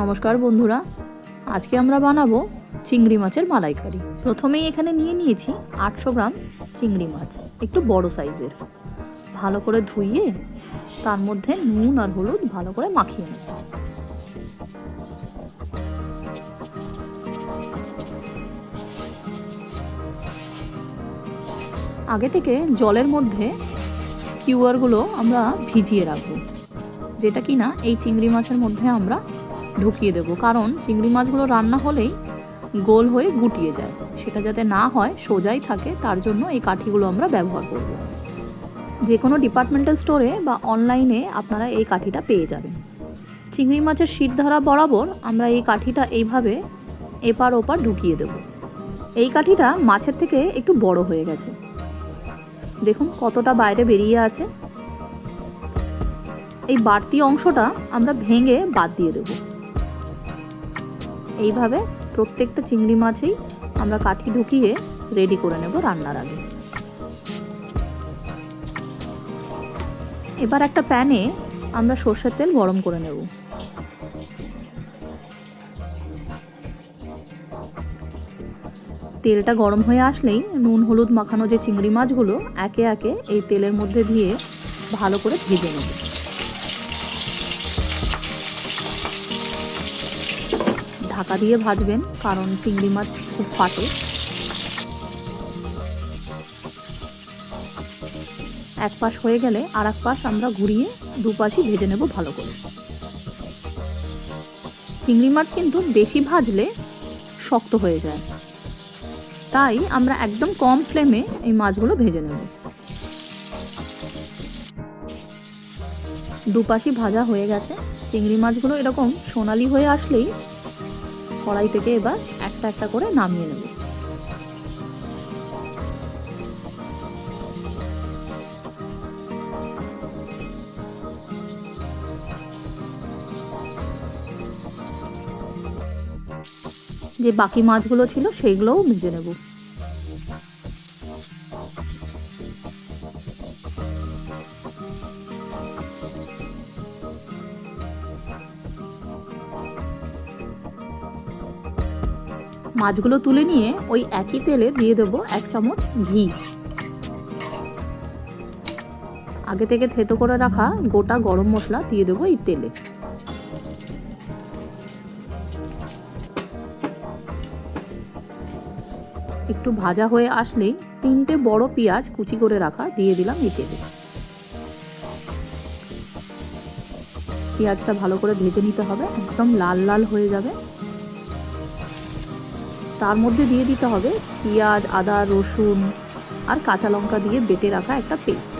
নমস্কার বন্ধুরা, আজকে আমরা বানাবো চিংড়ি মাছের মালাইকারি। প্রথমেই এখানে নিয়ে নিয়েছি 800 গ্রাম চিংড়ি মাছ, একটু বড় সাইজের। ভালো করে ধুইয়ে তার মধ্যে নুন আর হলুদ ভালো করে মাখিয়ে নেব। আগে থেকে জলের মধ্যে স্কিউয়ারগুলো আমরা ভিজিয়ে রাখবো, যেটা কিনা এই চিংড়ি মাছের মধ্যে আমরা ঢুকিয়ে দেবো, কারণ চিংড়ি মাছগুলো রান্না হলেই গোল হয়ে গুটিয়ে যায়। সেটা যাতে না হয়, সোজাই থাকে, তার জন্য এই কাঠিগুলো আমরা ব্যবহার করব। যে কোনো ডিপার্টমেন্টাল স্টোরে বা অনলাইনে আপনারা এই কাঠিটা পেয়ে যাবেন। চিংড়ি মাছের শিরধারা বরাবর আমরা এই কাঠিটা এইভাবে এপার ওপার ঢুকিয়ে দেব। এই কাঠিটা মাছের থেকে একটু বড় হয়ে গেছে, দেখুন কতটা বাইরে বেরিয়ে আছে। এই বাড়তি অংশটা আমরা ভেঙে বাদ দিয়ে দেব। এইভাবে প্রত্যেকটা চিংড়ি মাছেই আমরা কাঠি ঢুকিয়ে রেডি করে নেব রান্নার আগে। এবার একটা প্যানে আমরা সর্ষের তেল গরম করে নেব। তেলটা গরম হয়ে আসলেই নুন হলুদ মাখানো যে চিংড়ি মাছগুলো একে একে এই তেলের মধ্যে দিয়ে ভালো করে ভেজে নেব। ঢাকা দিয়ে ভাজবেন, কারণ চিংড়ি মাছ খুব ফাটে। এক পাশ হয়ে গেলে আর এক পাশ আমরা ঘুরিয়ে দুপাশই ভেজে নেব ভালো করে। চিংড়ি মাছ কিন্তু বেশি ভাজলে শক্ত হয়ে যায়, তাই আমরা একদম কম ফ্লেমে এই মাছগুলো ভেজে নেব। দুপাশই ভাজা হয়ে গেছে। চিংড়ি মাছগুলো এরকম সোনালি হয়ে আসলেই কড়াই থেকে এবার একটা একটা করে নামিয়ে নেব। যে বাকি মাছগুলো ছিল সেইগুলোও ভেজে নেব। মাছগুলো তুলে নিয়ে ওই একই তেলে দিয়ে দেবো 1 চামচ ঘি। আগে থেকে থেতো করে রাখা গোটা গরম মশলা দিয়ে দেবো এই তেলে। একটু ভাজা হয়ে আসলেই 3টে বড় পেঁয়াজ কুচি করে রাখা দিয়ে দিলাম এই তেলে। পেঁয়াজটা ভালো করে ভেজে নিতে হবে, একদম লাল লাল হয়ে যাবে। তার মধ্যে দিয়ে দিতে হবে পেঁয়াজ, আদা, রসুন আর কাঁচা লঙ্কা দিয়ে বেটে রাখা একটা পেস্ট।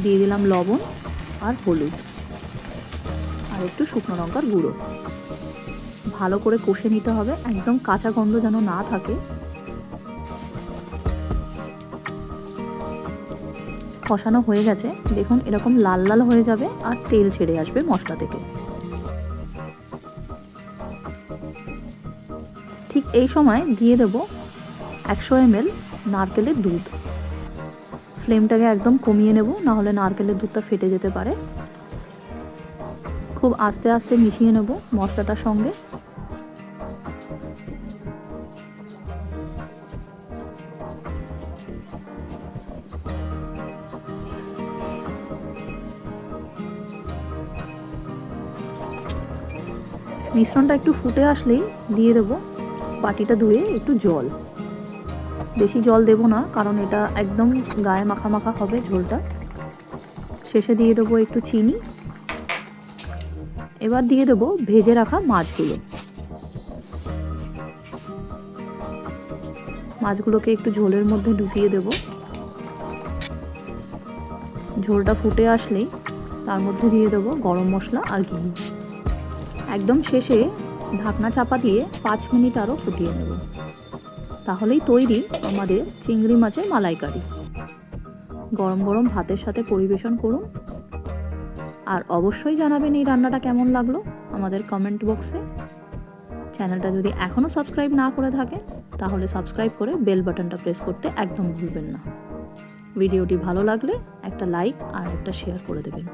দিয়ে দিলাম লবণ আর হলুদ আর একটু শুকনো লঙ্কার গুঁড়ো। ভালো করে কষে নিতে হবে, একদম কাঁচা গন্ধ যেন না থাকে। কষানো হয়ে গেছে, দেখুন এরকম লাল লাল হয়ে যাবে আর তেল ছেড়ে আসবে মশলা থেকে। ঠিক এই সময় দিয়ে দেব 100 ml নারকেলের দুধ। ফ্লেমটাকে একদম কমিয়ে নেব, না হলে নারকেলের দুধটা ফেটে যেতে পারে। খুব আস্তে আস্তে মিশিয়ে নেব মশলাটার সঙ্গে। মিশ্রণটা একটু ফুটে আসলেই দিয়ে দেবো বাটিটা ধুয়ে একটু জল। বেশি জল দেব না, কারণ এটা একদম গায়ে মাখা মাখা হবে ঝোলটা। শেষে দিয়ে দেবো একটু চিনি। এবার দিয়ে দেবো ভেজে রাখা মাছগুলো। মাছগুলোকে একটু ঝোলের মধ্যে ঢুকিয়ে দেব। ঝোলটা ফুটে আসলেই তার মধ্যে দিয়ে দেবো গরম মশলা আর ঘি। একদম শেষে ঢাকনা চাপা দিয়ে 5 মিনিট আরও ফুটিয়ে নেব। তাহলেই তৈরি আমাদের চিংড়ি মাছের মালাইকারি। গরম গরম ভাতের সাথে পরিবেশন করুন। আর অবশ্যই জানাবেন এই রান্নাটা কেমন লাগলো আমাদের কমেন্ট বক্সে। চ্যানেলটা যদি এখনও সাবস্ক্রাইব না করে থাকেন তাহলে সাবস্ক্রাইব করে বেল বাটনটা প্রেস করতে একদম ভুলবেন না। ভিডিওটি ভালো লাগলে একটা লাইক আর একটা শেয়ার করে দেবেন।